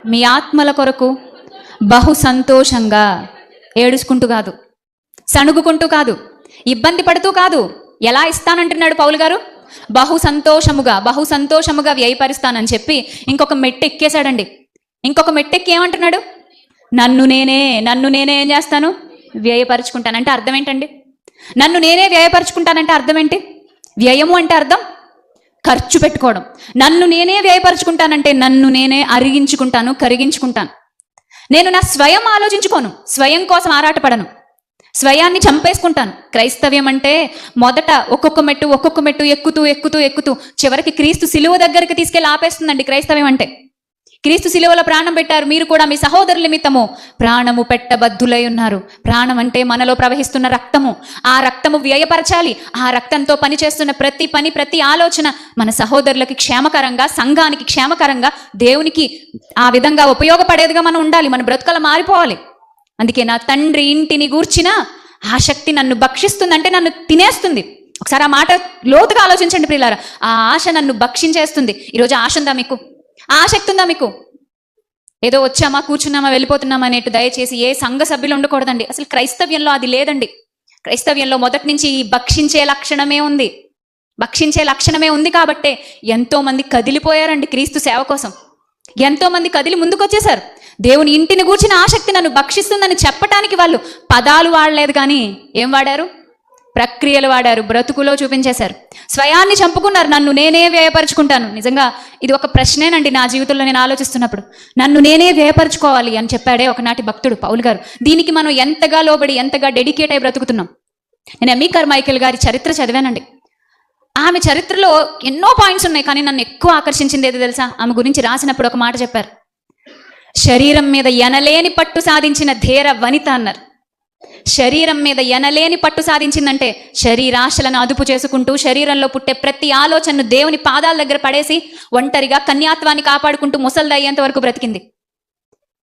మీ ఆత్మల కొరకు బహు సంతోషంగా, ఏడుచుకుంటూ కాదు, సణుగుకుంటూ కాదు, ఇబ్బంది పడుతూ కాదు. ఎలా ఇస్తానంటున్నాడు పౌలు గారు? బహు సంతోషముగా వ్యయపరుస్తానని చెప్పి ఇంకొక మెట్టు ఎక్కేశాడండి. ఇంకొక మెట్టు ఎక్కి ఏమంటున్నాడు? నన్ను నేనే ఏం చేస్తాను? వ్యయపరుచుకుంటానంటే అర్థం ఏంటండి? నన్ను నేనే వ్యయపరుచుకుంటానంటే అర్థం ఏంటి? వ్యయము అంటే అర్థం ఖర్చు పెట్టుకోవడం. నన్ను నేనే వ్యయపరుచుకుంటానంటే నన్ను నేనే అరిగించుకుంటాను, కరిగించుకుంటాను. నేను నా స్వయం ఆలోచించుకోను, స్వయం కోసం ఆరాటపడను, స్వయాన్ని చంపేసుకుంటాను. క్రైస్తవ్యం అంటే మొదట ఒక్కొక్క మెట్టు ఎక్కుతూ చివరికి క్రీస్తు సిలువ దగ్గరికి తీసుకెళ్ళి ఆపేస్తుందండి క్రైస్తవ్యం అంటే. క్రీస్తు సిలువలో ప్రాణం పెట్టారు, మీరు కూడా మీ సహోదరుల నిమిత్తము ప్రాణము పెట్టబద్దులై ఉన్నారు. ప్రాణం అంటే మనలో ప్రవహిస్తున్న రక్తము. ఆ రక్తము వ్యయపరచాలి. ఆ రక్తంతో పనిచేస్తున్న ప్రతి ఆలోచన మన సహోదరులకి క్షేమకరంగా, సంఘానికి క్షేమకరంగా, దేవునికి ఆ విధంగా ఉపయోగపడేదిగా మనం ఉండాలి. మన బ్రతుకలు మారిపోవాలి. అందుకే నా తండ్రి ఇంటిని గూర్చిన ఆసక్తి నన్ను భక్షిస్తుందంటే నన్ను తినేస్తుంది. ఒకసారి ఆ మాట లోతుగా ఆలోచించండి ప్రియులారా. ఆ ఆశ నన్ను భక్షించేస్తుంది. ఈరోజు ఆశ ఉందా మీకు? ఆసక్తి ఉందా మీకు? ఏదో వచ్చామా, కూర్చున్నామా, వెళ్ళిపోతున్నామా అనేట్టు దయచేసి ఏ సంఘ సభ్యులు ఉండకూడదండి. అసలు క్రైస్తవ్యంలో అది లేదండి. క్రైస్తవ్యంలో మొదటి నుంచి ఈ భక్షించే లక్షణమే ఉంది కాబట్టే ఎంతో మంది కదిలిపోయారండి క్రీస్తు సేవ కోసం. ఎంతో మంది కదిలి ముందుకొచ్చేశారు. దేవుని ఇంటిని గూర్చిన ఆసక్తి నన్ను భక్షిస్తుందని చెప్పటానికి వాళ్ళు పదాలు వాడలేదు, కానీ ఏం వాడారు? ప్రక్రియలు వాడారు, బ్రతుకులో చూపించేశారు. స్వయాన్ని చంపుకున్నారు. నన్ను నేనే వ్యయపరుచుకుంటాను. నిజంగా ఇది ఒక ప్రశ్నేనండి నా జీవితంలో నేను ఆలోచిస్తున్నప్పుడు. నన్ను నేనే వ్యయపరుచుకోవాలి అని చెప్పాడే ఒకనాటి భక్తుడు పౌలు గారు. దీనికి మనం ఎంతగా లోబడి, ఎంతగా డెడికేట్ అయి బ్రతుకుతున్నాం. నేను ఎమ్మీ కార్మైకేల్ గారి చరిత్ర చదివానండి. ఆమె చరిత్రలో ఎన్నో పాయింట్స్ ఉన్నాయి, కానీ నన్ను ఎక్కువ ఆకర్షించింది ఏదో తెలుసా? ఆమె గురించి రాసినప్పుడు ఒక మాట చెప్పారు. శరీరం మీద ఎనలేని పట్టు సాధించిన ధీర వనిత అన్నారు. శరీరం మీద ఎనలేని పట్టు సాధించిందంటే శరీరాశలను అదుపు చేసుకుంటూ, శరీరంలో పుట్టే ప్రతి ఆలోచనను దేవుని పాదాల దగ్గర పడేసి, ఒంటరిగా కన్యాత్వాన్ని కాపాడుకుంటూ ముసలిది అయ్యేంత వరకు బ్రతికింది.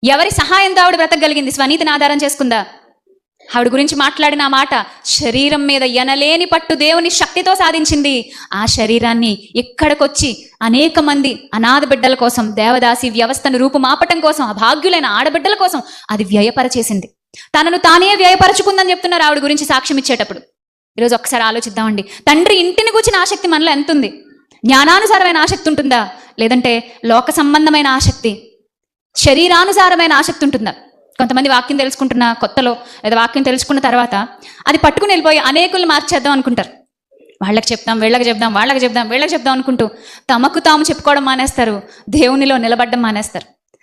ఎవరి సహాయంతో ఆవిడ బ్రతకగలిగింది? స్వనీతిని ఆధారం చేసుకుందా? ఆవిడ గురించి మాట్లాడిన ఆ మాట, శరీరం మీద ఎనలేని పట్టు దేవుని శక్తితో సాధించింది. ఆ శరీరాన్ని ఇక్కడికొచ్చి అనేక మంది అనాథ బిడ్డల కోసం, దేవదాసి వ్యవస్థను రూపుమాపటం కోసం, అభాగ్యులైన ఆడబిడ్డల కోసం అది వ్యయపరచేసింది. తనను తానే వ్యయపరచుకుందని చెప్తున్నారు ఆవిడ గురించి సాక్ష్యం ఇచ్చేటప్పుడు. ఈరోజు ఒకసారి ఆలోచిద్దామండి. తండ్రి ఇంటిని కూర్చిన ఆసక్తి మనలో ఎంత ఉంది? జ్ఞానానుసారమైన ఆసక్తి ఉంటుందా? లేదంటే లోక సంబంధమైన ఆసక్తి, శరీరానుసారమైన ఆసక్తి ఉంటుందా? కొంతమంది వాక్యం తెలుసుకుంటున్న కొత్తలో లేదా వాక్యం తెలుసుకున్న తర్వాత అది పట్టుకుని వెళ్ళిపోయి అనేకులు మార్చేద్దాం అనుకుంటారు. వాళ్ళకి చెప్దాం, వీళ్ళకి చెప్దాం, వాళ్ళకి చెప్దాం, వీళ్ళకి చెప్దాం అనుకుంటూ తమకు తాము చెప్పుకోవడం మానేస్తారు, దేవునిలో నిలబడడం మానేస్తారు.